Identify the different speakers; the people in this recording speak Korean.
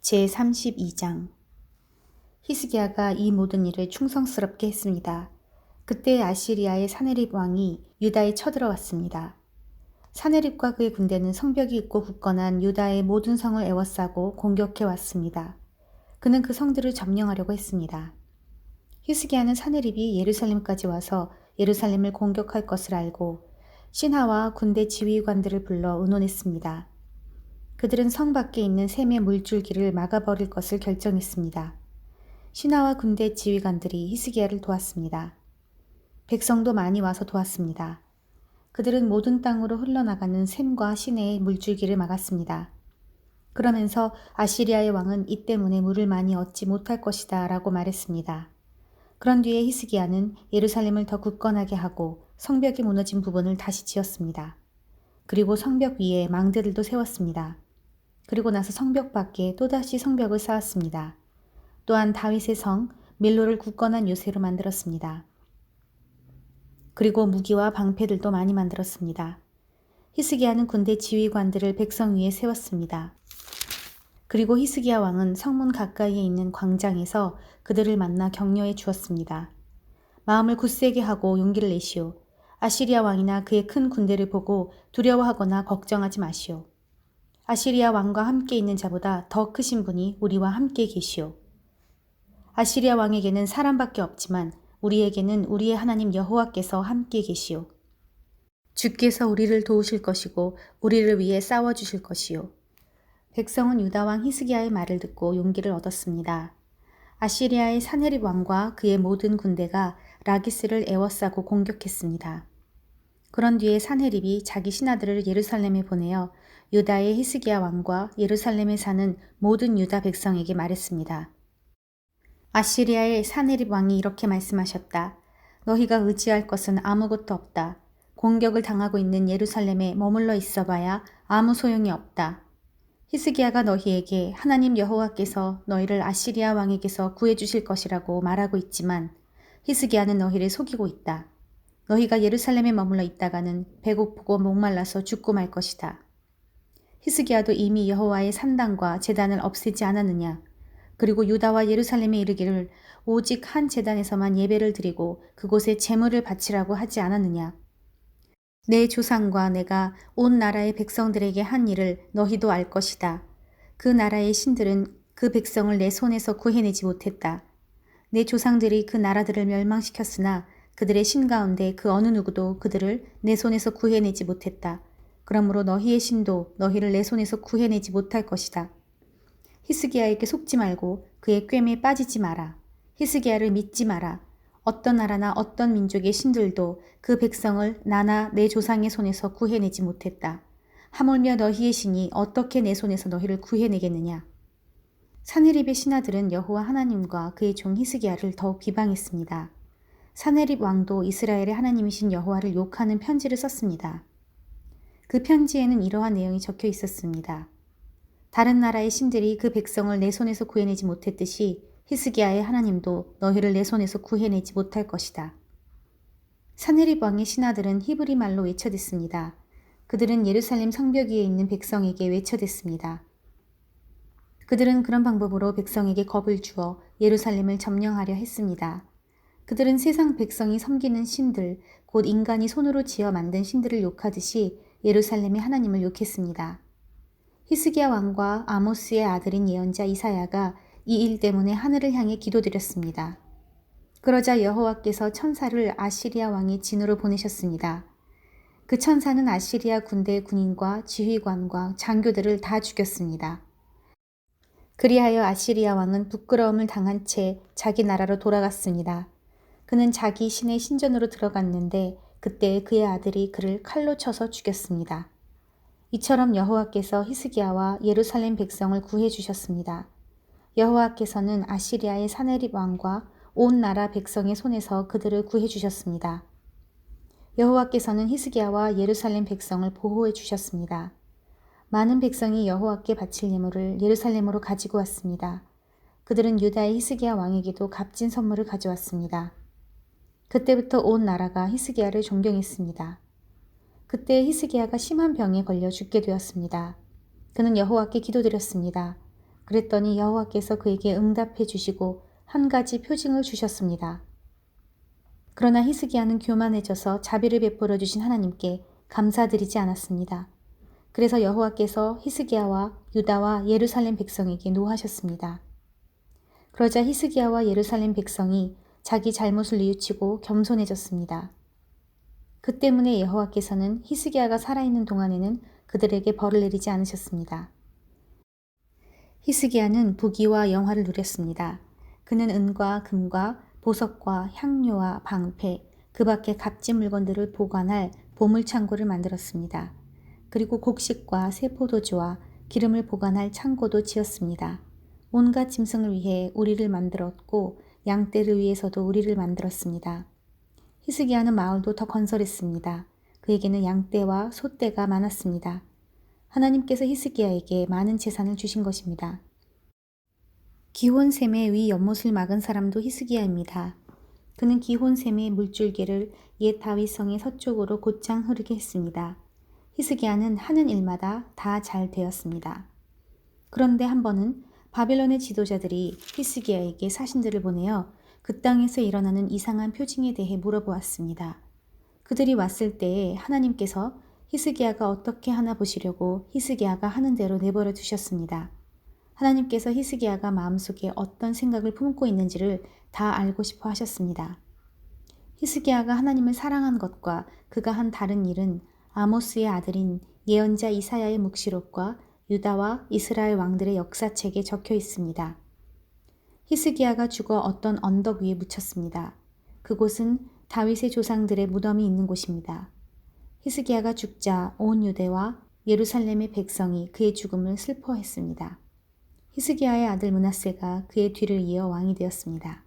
Speaker 1: 제32장 히스기야가 이 모든 일을 충성스럽게 했습니다. 그때 아시리아의 사네립 왕이 유다에 쳐들어왔습니다. 사네립과 그의 군대는 성벽이 있고 굳건한 유다의 모든 성을 에워싸고 공격해 왔습니다. 그는 그 성들을 점령하려고 했습니다. 히스기야는 사네립이 예루살렘까지 와서 예루살렘을 공격할 것을 알고 신하와 군대 지휘관들을 불러 의논했습니다. 그들은 성 밖에 있는 샘의 물줄기를 막아버릴 것을 결정했습니다. 신하와 군대 지휘관들이 히스기야를 도왔습니다. 백성도 많이 와서 도왔습니다. 그들은 모든 땅으로 흘러나가는 샘과 시내의 물줄기를 막았습니다. 그러면서 아시리아의 왕은 이 때문에 물을 많이 얻지 못할 것이다 라고 말했습니다. 그런 뒤에 히스기야는 예루살렘을 더 굳건하게 하고 성벽이 무너진 부분을 다시 지었습니다. 그리고 성벽 위에 망대들도 세웠습니다. 그리고 나서 성벽 밖에 또다시 성벽을 쌓았습니다. 또한 다윗의 성 밀로를 굳건한 요새로 만들었습니다. 그리고 무기와 방패들도 많이 만들었습니다. 히스기야는 군대 지휘관들을 백성 위에 세웠습니다. 그리고 히스기야 왕은 성문 가까이에 있는 광장에서 그들을 만나 격려해 주었습니다. 마음을 굳세게 하고 용기를 내시오. 아시리아 왕이나 그의 큰 군대를 보고 두려워하거나 걱정하지 마시오. 아시리아 왕과 함께 있는 자보다 더 크신 분이 우리와 함께 계시오. 아시리아 왕에게는 사람밖에 없지만 우리에게는 우리의 하나님 여호와께서 함께 계시오. 주께서 우리를 도우실 것이고 우리를 위해 싸워주실 것이오. 백성은 유다 왕 히스기야의 말을 듣고 용기를 얻었습니다. 아시리아의 사네립 왕과 그의 모든 군대가 라기스를 에워싸고 공격했습니다. 그런 뒤에 사네립이 자기 신하들을 예루살렘에 보내어 유다의 히스기야 왕과 예루살렘에 사는 모든 유다 백성에게 말했습니다. 아시리아의 사네립 왕이 이렇게 말씀하셨다. 너희가 의지할 것은 아무것도 없다. 공격을 당하고 있는 예루살렘에 머물러 있어봐야 아무 소용이 없다. 히스기야가 너희에게 하나님 여호와께서 너희를 아시리아 왕에게서 구해주실 것이라고 말하고 있지만 히스기야는 너희를 속이고 있다. 너희가 예루살렘에 머물러 있다가는 배고프고 목말라서 죽고 말 것이다. 히스기야도 이미 여호와의 산당과 제단을 없애지 않았느냐. 그리고 유다와 예루살렘에 이르기를 오직 한 제단에서만 예배를 드리고 그곳에 제물을 바치라고 하지 않았느냐. 내 조상과 내가 온 나라의 백성들에게 한 일을 너희도 알 것이다. 그 나라의 신들은 그 백성을 내 손에서 구해내지 못했다. 내 조상들이 그 나라들을 멸망시켰으나 그들의 신 가운데 그 어느 누구도 그들을 내 손에서 구해내지 못했다. 그러므로 너희의 신도 너희를 내 손에서 구해내지 못할 것이다. 히스기야에게 속지 말고 그의 꾀에 빠지지 마라. 히스기야를 믿지 마라. 어떤 나라나 어떤 민족의 신들도 그 백성을 나나 내 조상의 손에서 구해내지 못했다. 하물며 너희의 신이 어떻게 내 손에서 너희를 구해내겠느냐. 사네립의 신하들은 여호와 하나님과 그의 종 히스기야를 더욱 비방했습니다. 사네립 왕도 이스라엘의 하나님이신 여호와를 욕하는 편지를 썼습니다. 그 편지에는 이러한 내용이 적혀 있었습니다. 다른 나라의 신들이 그 백성을 내 손에서 구해내지 못했듯이 히스기야의 하나님도 너희를 내 손에서 구해내지 못할 것이다. 사네립 왕의 신하들은 히브리 말로 외쳐댔습니다. 그들은 예루살렘 성벽 위에 있는 백성에게 외쳐댔습니다. 그들은 그런 방법으로 백성에게 겁을 주어 예루살렘을 점령하려 했습니다. 그들은 세상 백성이 섬기는 신들, 곧 인간이 손으로 지어 만든 신들을 욕하듯이 예루살렘의 하나님을 욕했습니다. 히스기야 왕과 아모스의 아들인 예언자 이사야가 이 일 때문에 하늘을 향해 기도드렸습니다. 그러자 여호와께서 천사를 아시리아 왕의 진으로 보내셨습니다. 그 천사는 아시리아 군대의 군인과 지휘관과 장교들을 다 죽였습니다. 그리하여 아시리아 왕은 부끄러움을 당한 채 자기 나라로 돌아갔습니다. 그는 자기 신의 신전으로 들어갔는데 그때 그의 아들이 그를 칼로 쳐서 죽였습니다. 이처럼 여호와께서 히스기야와 예루살렘 백성을 구해 주셨습니다. 여호와께서는 아시리아의 사네립 왕과 온 나라 백성의 손에서 그들을 구해 주셨습니다. 여호와께서는 히스기야와 예루살렘 백성을 보호해 주셨습니다. 많은 백성이 여호와께 바칠 예물을 예루살렘으로 가지고 왔습니다. 그들은 유다의 히스기야 왕에게도 값진 선물을 가져왔습니다. 그때부터 온 나라가 히스기야를 존경했습니다. 그때 히스기야가 심한 병에 걸려 죽게 되었습니다. 그는 여호와께 기도드렸습니다. 그랬더니 여호와께서 그에게 응답해 주시고 한 가지 표징을 주셨습니다. 그러나 히스기야는 교만해져서 자비를 베풀어 주신 하나님께 감사드리지 않았습니다. 그래서 여호와께서 히스기야와 유다와 예루살렘 백성에게 노하셨습니다. 그러자 히스기야와 예루살렘 백성이 자기 잘못을 뉘우치고 겸손해졌습니다. 그 때문에 여호와께서는 히스기야가 살아있는 동안에는 그들에게 벌을 내리지 않으셨습니다. 히스기야는 부귀와 영화를 누렸습니다. 그는 은과 금과 보석과 향료와 방패, 그 밖에 값진 물건들을 보관할 보물창고를 만들었습니다. 그리고 곡식과 새 포도주와 기름을 보관할 창고도 지었습니다. 온갖 짐승을 위해 우리를 만들었고 양떼를 위해서도 우리를 만들었습니다. 히스기야는 마을도 더 건설했습니다. 그에게는 양떼와 소떼가 많았습니다. 하나님께서 히스기야에게 많은 재산을 주신 것입니다. 기혼샘의 위 연못을 막은 사람도 히스기야입니다. 그는 기혼샘의 물줄기를 옛 다윗성의 서쪽으로 곧장 흐르게 했습니다. 히스기야는 하는 일마다 다 잘 되었습니다. 그런데 한 번은 바벨론의 지도자들이 히스기야에게 사신들을 보내어 그 땅에서 일어나는 이상한 표징에 대해 물어보았습니다. 그들이 왔을 때에 하나님께서 히스기야가 어떻게 하나 보시려고 히스기야가 하는 대로 내버려 두셨습니다. 하나님께서 히스기야가 마음속에 어떤 생각을 품고 있는지를 다 알고 싶어 하셨습니다. 히스기야가 하나님을 사랑한 것과 그가 한 다른 일은 아모스의 아들인 예언자 이사야의 묵시록과 유다와 이스라엘 왕들의 역사책에 적혀 있습니다. 히스기야가 죽어 어떤 언덕 위에 묻혔습니다. 그곳은 다윗의 조상들의 무덤이 있는 곳입니다. 히스기야가 죽자 온 유대와 예루살렘의 백성이 그의 죽음을 슬퍼했습니다. 히스기야의 아들 므낫세가 그의 뒤를 이어 왕이 되었습니다.